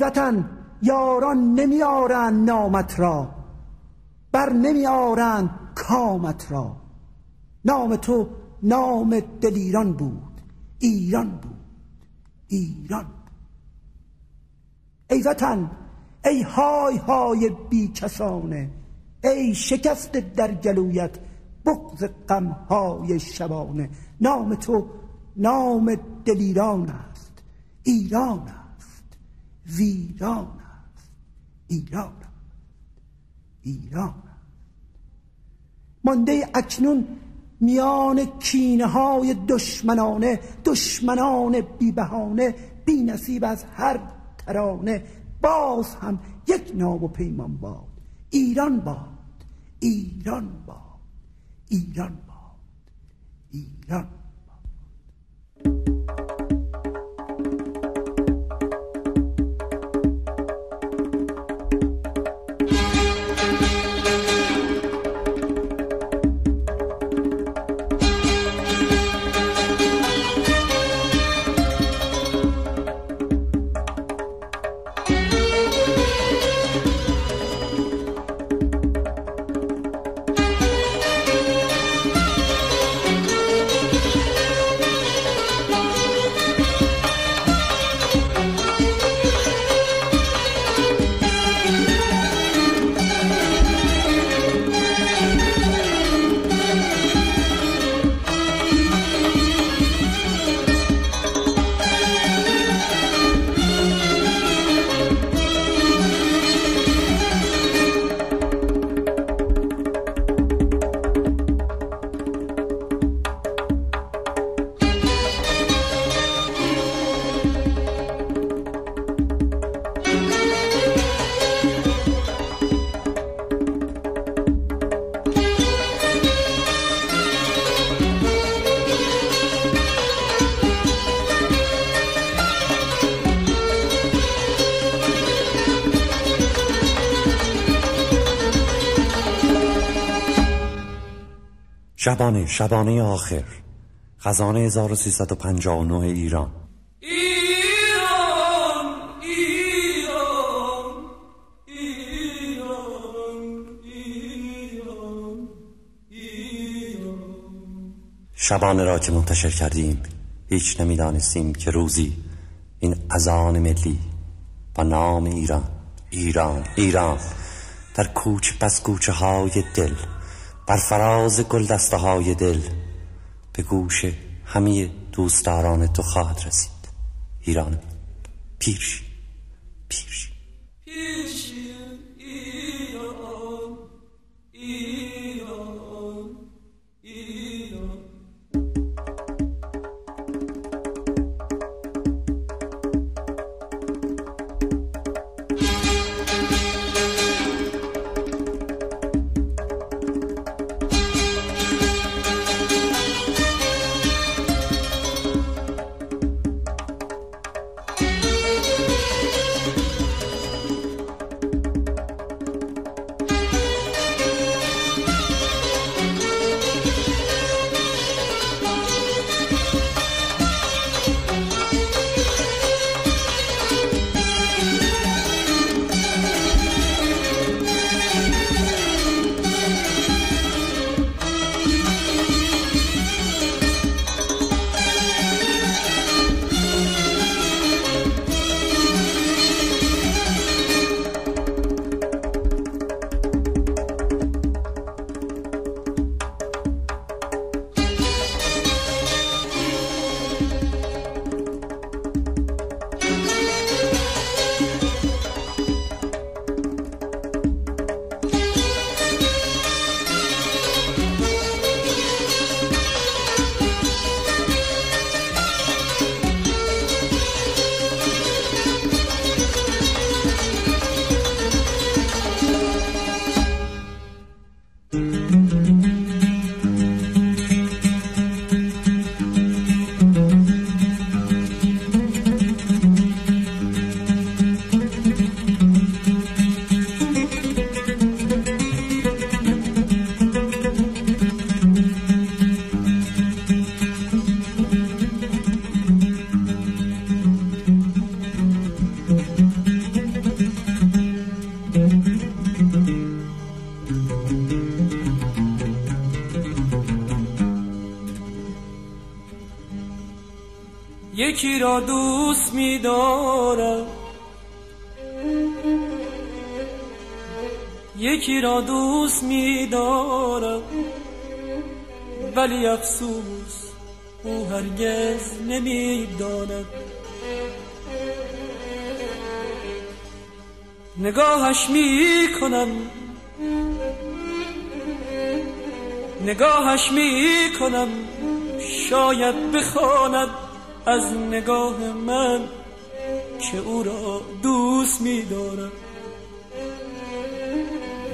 وطن یاران نمیارند نامت را، بر نمیارند کامت را. نام تو نام دلیران بود، ایران بود، ایران بود. ای وطن، ای های های بی کسانه، ای شکست در گلویت بغض غمهای شبانه. نام تو نام دلیران است، ایران است، ویران است، ایران است، ایران است. مانده اکنون میان کینه های دشمنانه، دشمنان بی بهانه، بی نصیب از هر ترانه. باز هم یک نام و پیمان باد، ایران باد، ایران باد، ایران باد، ایران. شبانه آخر، خزانه 1359 ایران. شبانه را که منتشر کردیم هیچ نمیدانستیم که روزی این اذان ملی با نام ایران، ایران، ایران در کوچه پس کوچه های دل، بر فراز گلدسته های دل، به گوش همه دوستداران تو خواهد رسید. ایران پیرشی، پیرشی، پیرشی، ایران، ایران، ایران. یکی را دوست می‌دارم، یکی را دوست می‌دارم، ولی افسوس او هرگز نمی‌داند. نگاهش می‌کنم، نگاهش می‌کنم، شاید بخواند از نگاه من که او را دوست می‌دارم،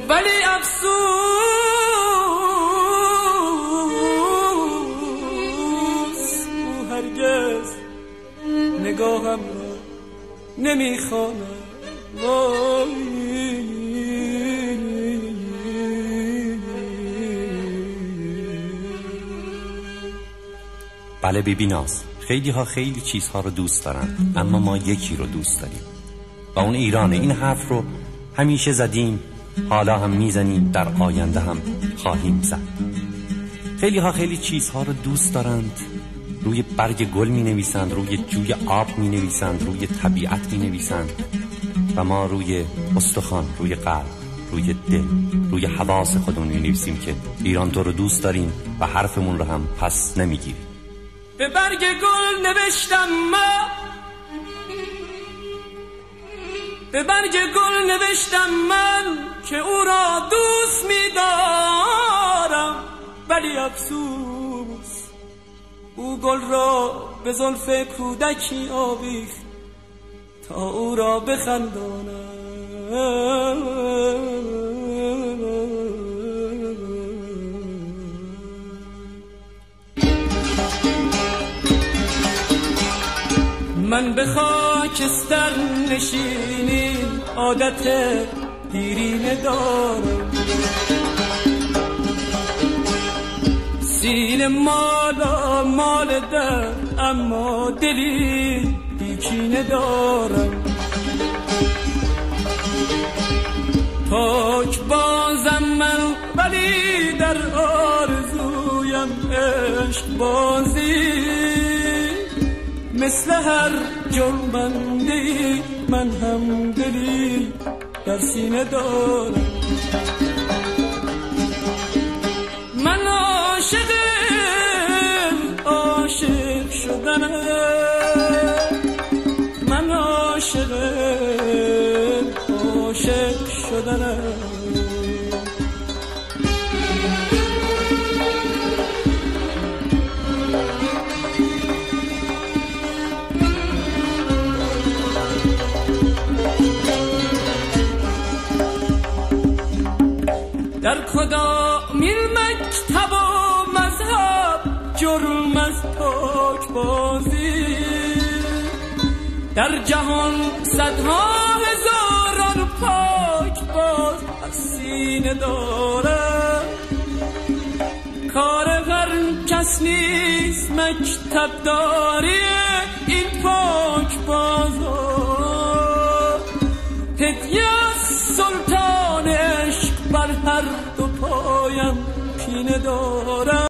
ولی افسوس او هرگز نگاهم را نمی‌خواند. بله بیبیناز، خیلی ها خیلی چیزها رو دوست دارن، اما ما یکی رو دوست داریم و اون ایرانه. این حرف رو همیشه زدیم، حالا هم میزنیم، در آینده هم خواهیم زد. خیلی ها خیلی چیزها رو دوست دارند، روی برگ گل می نویسند، روی جوی آب می نویسند، روی طبیعت می نویسند و ما روی استخوان، روی قلب، روی دل، روی حواس خودمون می نویسیم که ایران تو رو دوست داریم و حرفمون رو هم پس نمیگیریم. به برگ گل نوشتم من، به برگ گل نوشتم من که او را دوست می‌دارم، ولی افسوس او گل را به زلف کودکی آویخت تا او را بخنداند. من به خاکستر نشینی عادت دیرینه دارم، سینه مالا مال در، اما دلی بیچینه دارم. پاک بازم من، ولی در آرزویم عشق بازی، مثل هر جرمنده‌ای من هم دلی در سینه دارم. من عاشق شدنم، من عاشق شدنم. در کدامین مکتب و مذهب جرم از پاک بازی، در جهان صدها هزاران پاک باز از سینه دارم. کار هر کس نیست مکتب داری این پاک بازار، هدیه سلطان عشق بر هر دو پایم پینه دارم.